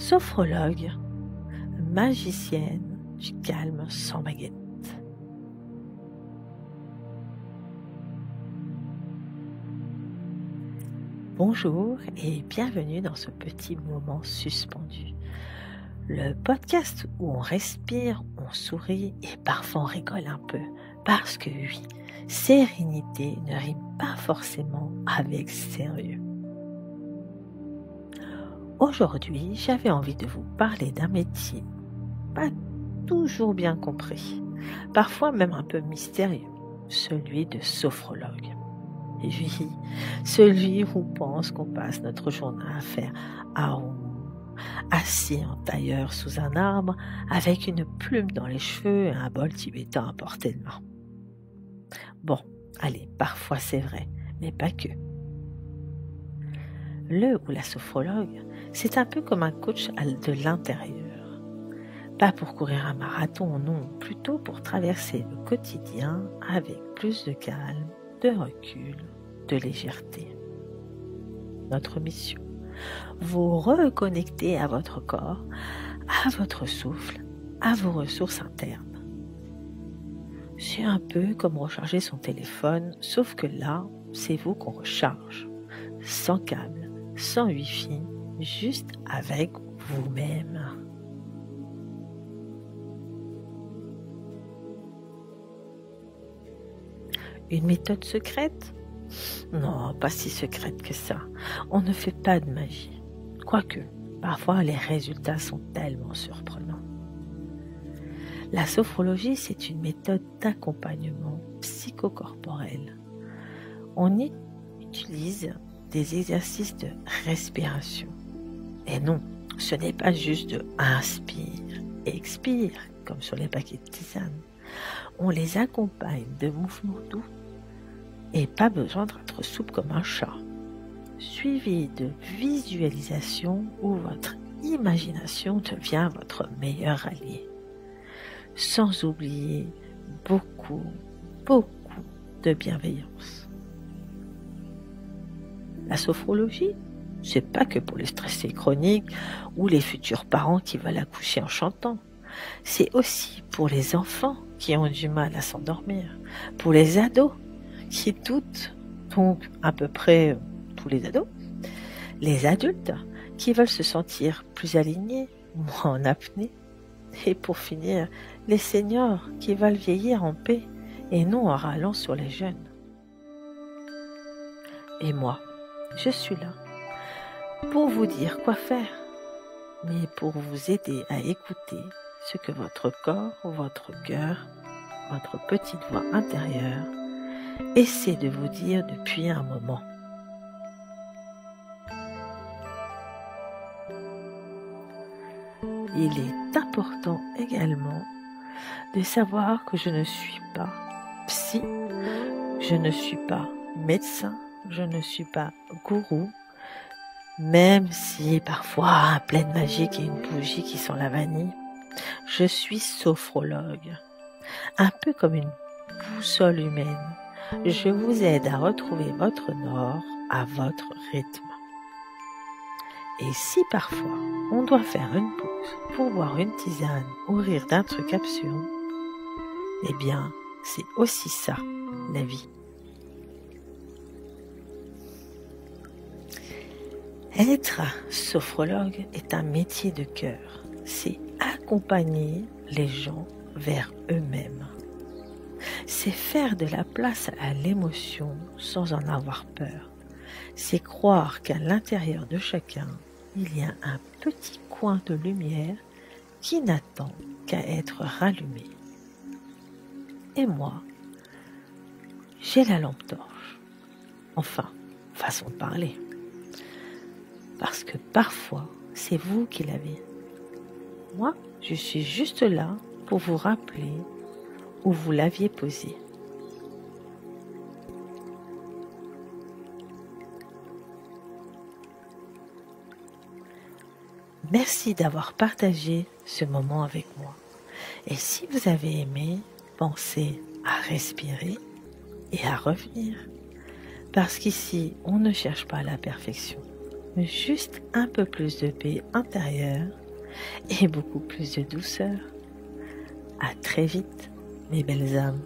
sophrologue, magicienne du calme sans baguette. Bonjour et bienvenue dans ce petit moment suspendu. Le podcast où on respire, on sourit et parfois on rigole un peu. Parce que oui, sérénité ne rime pas forcément avec sérieux. Aujourd'hui, j'avais envie de vous parler d'un métier pas toujours bien compris, parfois même un peu mystérieux, celui de sophrologue. Et oui, celui où on pense qu'on passe notre journée à faire assis en tailleur sous un arbre, avec une plume dans les cheveux et un bol tibétain à portée de main. Bon, allez, parfois c'est vrai, mais pas que. Le ou la sophrologue, c'est un peu comme un coach de l'intérieur. Pas pour courir un marathon, non, plutôt pour traverser le quotidien avec plus de calme, de recul, de légèreté. Notre mission, vous reconnecter à votre corps, à votre souffle, à vos ressources internes. C'est un peu comme recharger son téléphone, sauf que là, c'est vous qu'on recharge, sans câble, sans wifi, juste avec vous-même. Une méthode secrète ? Non, pas si secrète que ça. On ne fait pas de magie. Quoique, parfois les résultats sont tellement surprenants. La sophrologie, c'est une méthode d'accompagnement psychocorporel. On y utilise des exercices de respiration. Et non, ce n'est pas juste de inspire et expire, comme sur les paquets de tisane. On les accompagne de mouvements doux et pas besoin d'être souple comme un chat, suivi de visualisation où votre imagination devient votre meilleur allié. Sans oublier beaucoup de bienveillance. La sophrologie, c'est pas que pour les stressés chroniques ou les futurs parents qui veulent accoucher en chantant. C'est aussi pour les enfants qui ont du mal à s'endormir, pour les ados qui doutent, donc à peu près tous les ados, les adultes qui veulent se sentir plus alignés, moins en apnée, et pour finir, les seniors qui veulent vieillir en paix et non en râlant sur les jeunes. Et moi, je suis là pour vous dire quoi faire, mais pour vous aider à écouter ce que votre corps, votre cœur, votre petite voix intérieure essaie de vous dire depuis un moment. Il est important également de savoir que je ne suis pas psy, je ne suis pas médecin, je ne suis pas gourou, même si parfois pleine magique et une bougie qui sent la vanille, je suis sophrologue, un peu comme une boussole humaine. Je vous aide à retrouver votre nord à votre rythme. Et si parfois on doit faire une pause pour boire une tisane ou rire d'un truc absurde, eh bien c'est aussi ça la vie. Être sophrologue est un métier de cœur. C'est accompagner les gens vers eux-mêmes. C'est faire de la place à l'émotion sans en avoir peur. C'est croire qu'à l'intérieur de chacun, il y a un petit coin de lumière qui n'attend qu'à être rallumé. Et moi, j'ai la lampe torche. Enfin, façon de parler. Parce que parfois, c'est vous qui l'avez. Moi, je suis juste là pour vous rappeler où vous l'aviez posé. Merci d'avoir partagé ce moment avec moi. Et si vous avez aimé, pensez à respirer et à revenir. Parce qu'ici, on ne cherche pas la perfection. juste un peu plus de paix intérieure et beaucoup plus de douceur. À très vite, mes belles âmes.